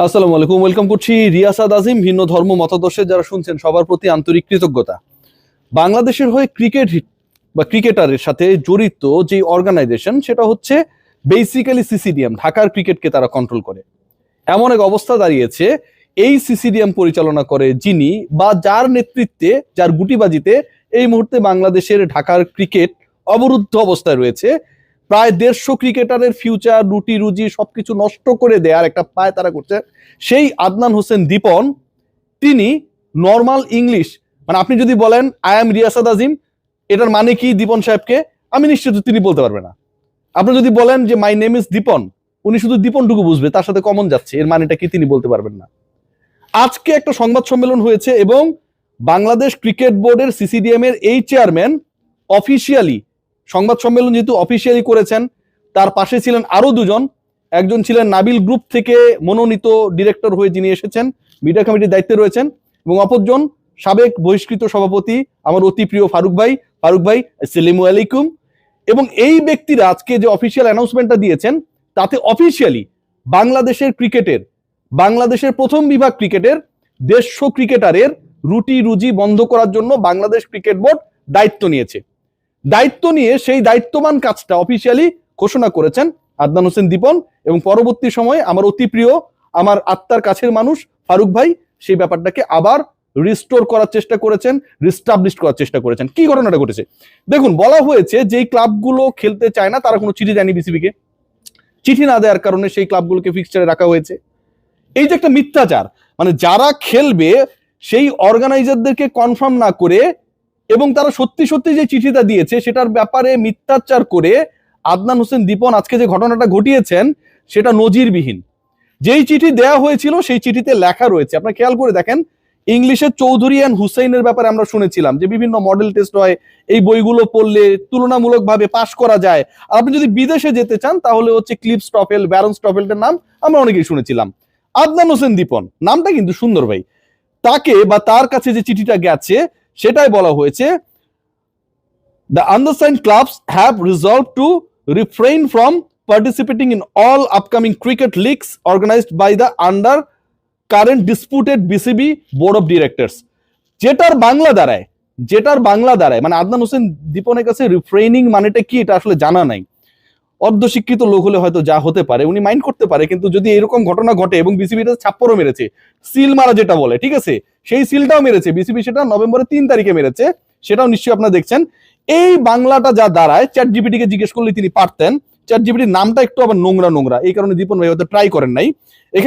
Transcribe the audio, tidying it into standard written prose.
আসসালামু আলাইকুম, ওয়েলকাম করছি রিয়াসাদ আজিম। ভিন্ন ধর্ম মতাদর্শে যারা শুনছেন সবার প্রতি আন্তরিক কৃতজ্ঞতা। বাংলাদেশের হয়ে ক্রিকেট বা ক্রিকেটারের সাথে জড়িত যে অর্গানাইজেশন সেটা হচ্ছে বেসিক্যালি সিসিডিএম, ঢাকার ক্রিকেটকে তারা কন্ট্রোল করে। এমন এক অবস্থা দাঁড়িয়েছে, এই সিসিডিএম পরিচালনা করে যিনি বা যার নেতৃত্বে, যার গুটিবাজিতে এই মুহূর্তে বাংলাদেশের ঢাকার ক্রিকেট অবরুদ্ধ অবস্থায় রয়েছে। প্রায় 150 ক্রিকেটারের ফিউচার, রুটি রুজি সবকিছু নষ্ট করে দেওয়ার একটা পায় তারা করছে। সেই আদনান হোসেন দীপন, তিনি নর্মাল ইংলিশ, মানে আপনি যদি বলেন আই এম রিয়াসাদ আজিম, এটার মানে কি দীপন সাহেবকে, আমি নিশ্চিত তিনি বলতে পারবে না। আপনি যদি বলেন যে মাই নেম ইজ দীপন, উনি শুধু দীপনটুকু বুঝবে, তার সাথে কমন যাচ্ছে, এর মানেটা কি তিনি বলতে পারবেন না। আজকে একটা সংবাদ সম্মেলন হয়েছে এবং বাংলাদেশ ক্রিকেট বোর্ডের সিসিডিএম এর এই চেয়ারম্যান অফিসিয়ালি সংবাদ সম্মেলন যেহেতু অফিসিয়ালি করেছেন, তার পাশে ছিলেন আরো দুজন। একজন ছিলেন নাবিল গ্রুপ থেকে মনোনীত ডিরেক্টর হয়ে যিনি এসেছেন, মিডিয়া কমিটির দায়িত্বে রয়েছেন, এবং অপরজন সাবেক বহিষ্কৃত সভাপতি আমার অতি প্রিয় ফারুক ভাই। ফারুক ভাই, আসসালামু আলাইকুম। এবং এই ব্যক্তিরা আজকে যে অফিসিয়াল অ্যানাউন্সমেন্টটা দিয়েছেন, তাতে অফিসিয়ালি বাংলাদেশের ক্রিকেটের, বাংলাদেশের প্রথম বিভাগ ক্রিকেটের 150 ক্রিকেটারের রুটি রুজি বন্ধ করার জন্য বাংলাদেশ ক্রিকেট বোর্ড দায়িত্ব নিয়েছে। দায়িত্ব নিয়ে সেই দায়িত্ববান কাজটা অফিসিয়ালি ঘোষণা করেছেন আদনান হোসেন দীপন, এবং পরবর্তী সময়ে আমার অতি প্রিয়, আমার আত্মার কাছের মানুষ ফারুক ভাই সেই ব্যাপারটাকে আবার রিস্টোর করার চেষ্টা করেছেন, রিস্টাবলিশ করার চেষ্টা করেছেন। কি ঘটনাটা ঘটেছে দেখুন। বলা হয়েছে যেই ক্লাবগুলো খেলতে চায় না তারা কোনো চিঠি দেয়নি বিসিবিকে, চিঠি না দেওয়ার কারণে সেই ক্লাবগুলোকে ফিক্সচারে রাখা হয়েছে। এই যে একটা মিথ্যাচার, মানে যারা খেলবে সেই অর্গানাইজারদেরকে কনফার্ম না করে এবং তারা সত্যি সত্যি যে চিঠিটা দিয়েছে সেটার ব্যাপারে মিথ্যাচার করে আদনান হোসেন দীপন আজকে যে ঘটনাটা ঘটিয়েছেন সেটা নজিরবিহীন। যেই চিঠি দেয়া হয়েছিল সেই চিঠিতে লেখা রয়েছে, আপনারা খেয়াল করে দেখেন, ইংলিশে চৌধুরী অ্যান্ড হুসেইনের ব্যাপারে আমরা শুনেছিলাম যে বিভিন্ন মডেল টেস্ট হয়, এই বইগুলো পড়লে তুলনামূলকভাবে পাশ করা যায়। আর আপনি যদি বিদেশে যেতে চান তাহলে হচ্ছে ক্লিপ স্টফেল, ব্যারন স্টফেল্ডের নাম আমরা অনেকেই শুনেছিলাম। আদনান হোসেন দীপন নামটা কিন্তু সুন্দর ভাই। তাকে বা তার কাছে যে চিঠিটা গেছে সেটাই বলা হয়েছে, the undersigned clubs have resolved to refrain from participating in all upcoming cricket leagues organized by the under current disputed BCB board of directors। যেটার বাংলা দাঁড়ায় মানে আদনান হোসেন দীপনের কাছে রিফ্রেইনিং মানেটা কি এটা আসলে জানা নাই। অর্ধশিক্ষিত লোক হলে হয়তো যা হতে পারে উনি মাইন্ড করতে পারে, কিন্তু যদি এরকম ঘটনা ঘটে এবং বিসিবিটা ছাপ্পরও মেরেছে, সিল মারা যেটা বলে, ঠিক আছে, সেই সিলটাও মেরেছে বিসিবি, সেটা নভেম্বরের 3 তারিখে মেরেছে, সেটাও নিশ্চয়ই আপনারা দেখছেন। এই বাংলাটা যা দাঁড়ায়, চ্যাট জিপিটি কে জিজ্ঞেস করলে তিনি পারতেন। চ্যাট জিপিটির নামটা একটু আবার নোংরা নোংরা, এই কারণে দীপন ভাই হয়তো ট্রাই করেন নাই।